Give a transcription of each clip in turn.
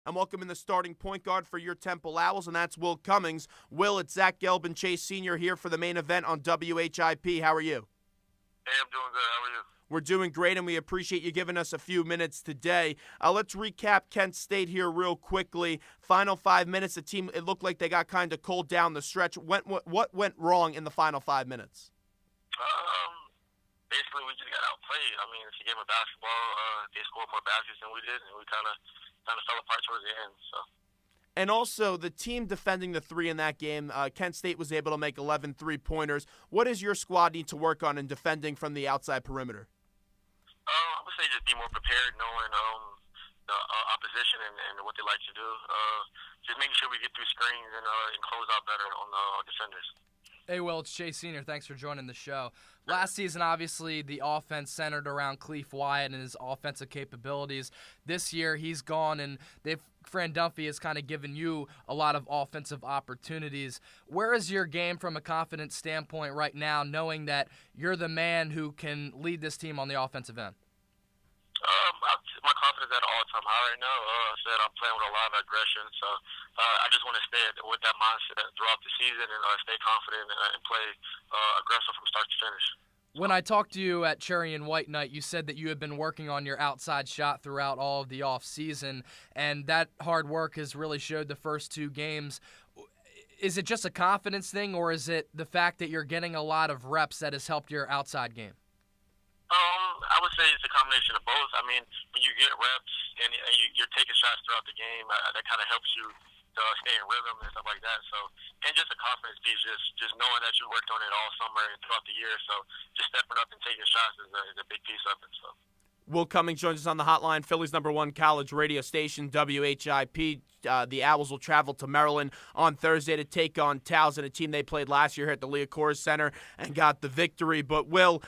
And welcome in the starting point guard for your Temple Owls, and that's Will Cummings. Will, it's Zach Gelb and Chase Sr. here for the main event on WHIP. How are you? Hey, I'm doing good. How are you? We're doing great, and we appreciate you giving us a few minutes today. Let's recap Kent State here real quickly. Final 5 minutes, the team, it looked like they got kind of cold down the stretch. What went wrong in the final 5 minutes? Basically, we just got outplayed. I mean, it's a game of basketball. They scored more baskets than we did, and we kind of fell apart towards the end. So. And also, the team defending the three in that game, Kent State was able to make 11 three-pointers. What does your squad need to work on in defending from the outside perimeter? I would say just be more prepared, knowing the opposition and what they like to do. Just making sure we get through screens and close out better on the defenders. Hey, Will, it's Chase Sr. Thanks for joining the show. Last season, obviously, the offense centered around Cleef Wyatt and his offensive capabilities. This year, he's gone, and Fran Dunphy has kind of given you a lot of offensive opportunities. Where is your game from a confidence standpoint right now, knowing that you're the man who can lead this team on the offensive end? My confidence is at an all-time high right now. I said I'm playing with a lot of aggression, so I just want to stay with that mindset throughout the season and stay confident and play aggressive from start to finish. When I talked to you at Cherry and White Night, you said that you had been working on your outside shot throughout all of the offseason, and that hard work has really showed the first two games. Is it just a confidence thing, or is it the fact that you're getting a lot of reps that has helped your outside game? I would say it's a combination of both. I mean, when you get reps and you're taking shots throughout the game, that kind of helps you to stay in rhythm and stuff like that. So, and just a confidence piece, just knowing that you worked on it all summer and throughout the year. So, just stepping up and taking shots is a big piece of it. So. Will Cummings joins us on the hotline, Philly's #1 college radio station, WHIP. The Owls will travel to Maryland on Thursday to take on Towson, a team they played last year here at the Liacouras Center and got the victory. But, Will,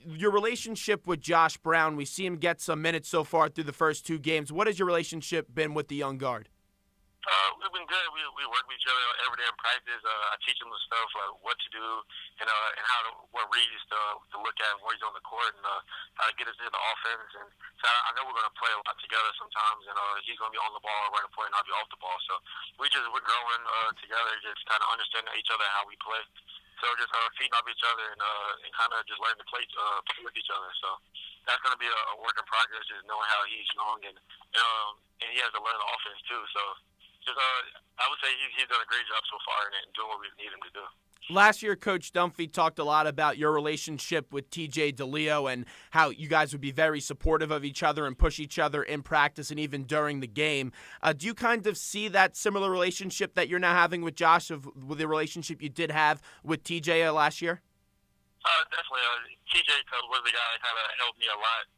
your relationship with Josh Brown, we see him get some minutes so far through the first two games. What has your relationship been with the young guard? We've been good. We work with each other every day in practice. I teach him the stuff, like what to do and what reads to look at when he's on the court and how to get us into the offense. And so I know we're going to play a lot together sometimes, and he's going to be on the ball at running point and I'll be off the ball. So we're growing together, just kind of understanding each other, how we play. So just feeding off each other and kind of just learning to play with each other. So that's going to be a work in progress, just knowing how he's young and he has to learn the offense too. So. I would say he's done a great job so far and doing what we need him to do. Last year, Coach Dunphy talked a lot about your relationship with TJ DeLeo and how you guys would be very supportive of each other and push each other in practice and even during the game. Do you kind of see that similar relationship that you're now having with Josh, with the relationship you did have with TJ last year? Definitely. TJ was the guy that kind of helped me a lot.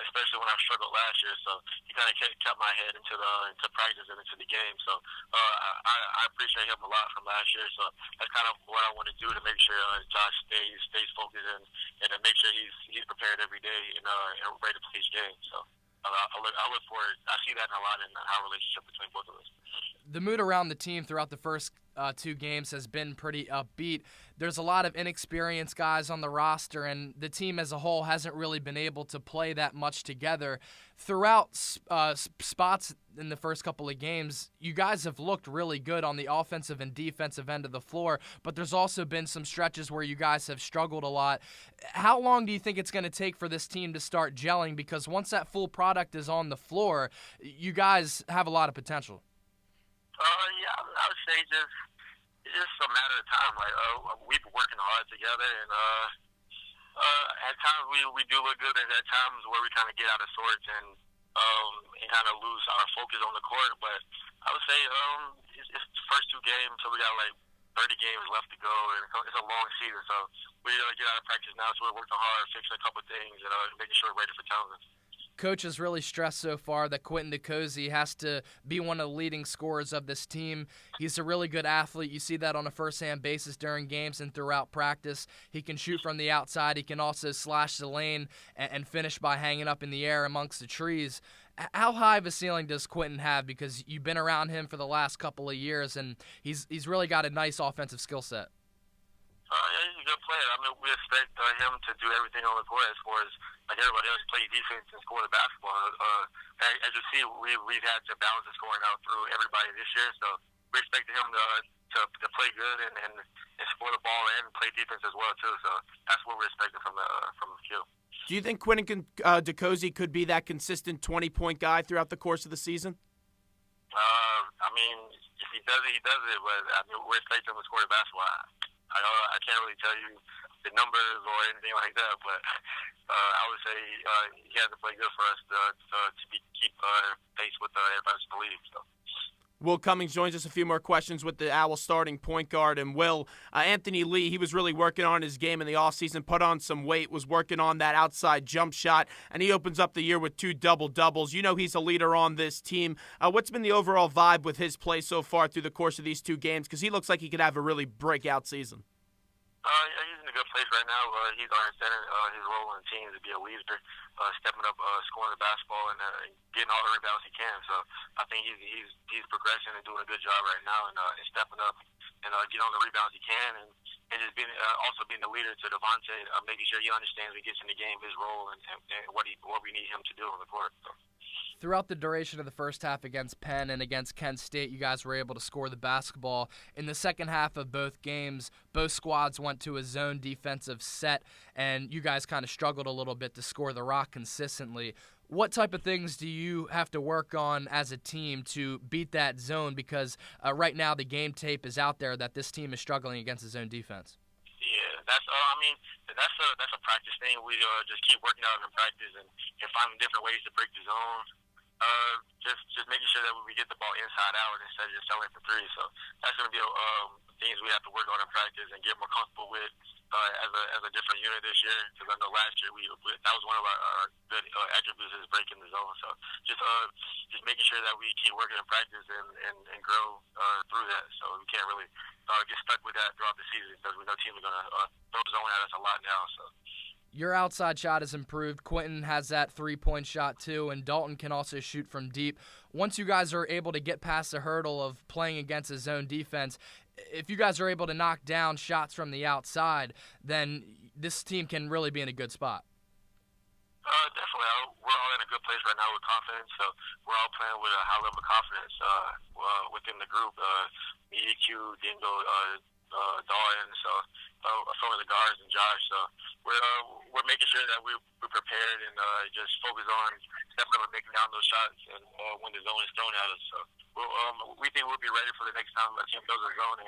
Especially when I struggled last year, so he kind of kept my head into practice and into the game. So I appreciate him a lot from last year. So that's kind of what I want to do to make sure Josh stays focused and to make sure he's prepared every day and ready to play each game. So I look for it. I see that a lot in our relationship between both of us. The mood around the team throughout the first two games has been pretty upbeat. There's a lot of inexperienced guys on the roster, and the team as a whole hasn't really been able to play that much together. Throughout spots in the first couple of games, you guys have looked really good on the offensive and defensive end of the floor, but there's also been some stretches where you guys have struggled a lot. How long do you think it's going to take for this team to start gelling? Because once that full product is on the floor, you guys have a lot of potential. Yeah, I would say it's just a matter of time. Like we've been working hard together, and at times we do look good, and at times where we kind of get out of sorts and kind of lose our focus on the court. But I would say it's the first two games, so we got like 30 games left to go, and it's a long season. So we get out of practice now, so we're working hard, fixing a couple of things, and making sure we're ready for Towson. Coach has really stressed so far that Quentin DeCozy has to be one of the leading scorers of this team. He's a really good athlete. You see that on a first-hand basis during games and throughout practice. He can shoot from the outside. He can also slash the lane and finish by hanging up in the air amongst the trees. How high of a ceiling does Quentin have? Because you've been around him for the last couple of years, and he's really got a nice offensive skill set. Yeah, he's a good player. I mean, we expect him to do everything on the court as far as like everybody else, play defense and score the basketball. As you see, we've had to balance the scoring out through everybody this year, so we expect him to play good and score the ball and play defense as well too. So that's what we're expecting from Q. Do you think Quentin DeCozy could be that consistent 20-point guy throughout the course of the season? I mean, if he does it, he does it. But I mean, we're expecting him to score the basketball. I can't really tell you the numbers or anything like that, but I would say he has to play good for us to keep pace with everybody's belief. So. Will Cummings joins us. A few more questions with the Owls starting point guard. And Will, Anthony Lee, he was really working on his game in the offseason, put on some weight, was working on that outside jump shot, and he opens up the year with 2 double-doubles. You know he's a leader on this team. What's been the overall vibe with his play so far through the course of these 2 games? Because he looks like he could have a really breakout season. Yeah, he's in a good place right now. He's understanding his role in the team to be a leader, stepping up, scoring the basketball, and getting all the rebounds he can. So I think he's progressing and doing a good job right now, and stepping up and getting all the rebounds he can, and just being also being the leader to Devontae, making sure he understands when he gets in the game his role and what we need him to do on the court. So. Throughout the duration of the first half against Penn and against Kent State, you guys were able to score the basketball. In the second half of both games, both squads went to a zone defensive set, and you guys kind of struggled a little bit to score the rock consistently. What type of things do you have to work on as a team to beat that zone? Because right now the game tape is out there that this team is struggling against the zone defense. Yeah, that's a practice thing. We just keep working out in practice and finding different ways to break the zone. Just making sure that we get the ball inside out instead of just selling for 3. So that's going to be things we have to work on in practice and get more comfortable with as a different unit this year. Because I know last year that was one of our good attributes is breaking the zone. So just making sure that we keep working in practice and grow through that. So we can't really get stuck with that throughout the season because we know teams are going to throw zone at us a lot now. So. Your outside shot has improved. Quentin has that 3-point shot too, and Dalton can also shoot from deep. Once you guys are able to get past the hurdle of playing against a zone defense, if you guys are able to knock down shots from the outside, then this team can really be in a good spot. Definitely. We're all in a good place right now with confidence, so we're all playing with a high level of confidence within the group. Me, Q, Dingo, Dalton, so some of the guards and Josh. So we're making sure that we're prepared and just focus on stepping up and making down those shots and when the zone is thrown at us. So we think we'll be ready for the next time the team goes to the zone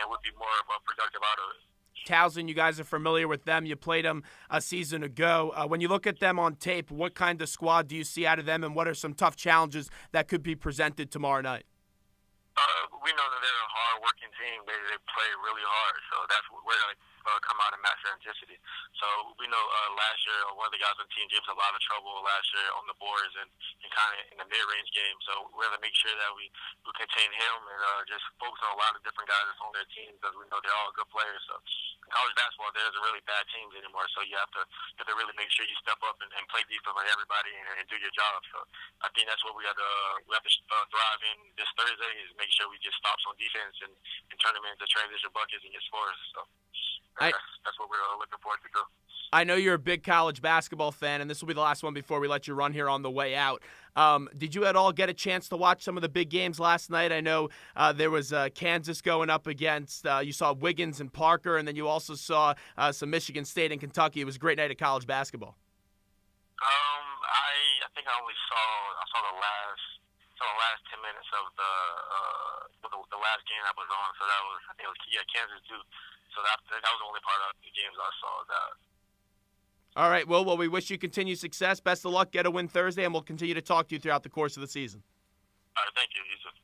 and we'll be more productive out of it. Towson, you guys are familiar with them. You played them a season ago. When you look at them on tape, what kind of squad do you see out of them, and what are some tough challenges that could be presented tomorrow night? We know that they're a hard-working team. They play really hard, so that's what we're going to come out and match their intensity. So we know last year one of the guys on the team gave us a lot of trouble last year on the boards and kind of in the mid-range game. So we're going to make sure that we contain him and just focus on a lot of different guys that's on their team because we know they're all good players. So in college basketball, there isn't really bad teams anymore. So you have to really make sure you step up and play defense for everybody and do your job. So I think that's what we have to thrive in this Thursday is make sure we get stops on defense and turn them into transition buckets and get scores. So that's what we're looking forward to do. I know you're a big college basketball fan, and this will be the last one before we let you run here on the way out. Did you at all get a chance to watch some of the big games last night? I know there was Kansas going up against, you saw Wiggins and Parker, and then you also saw some Michigan State and Kentucky. It was a great night of college basketball. I think I only saw the last 10 minutes of the last game I was on. So that was, I think it was Kansas too. So that was the only part of the games I saw that. All right, well, we wish you continued success. Best of luck. Get a win Thursday, and we'll continue to talk to you throughout the course of the season. All right, thank you.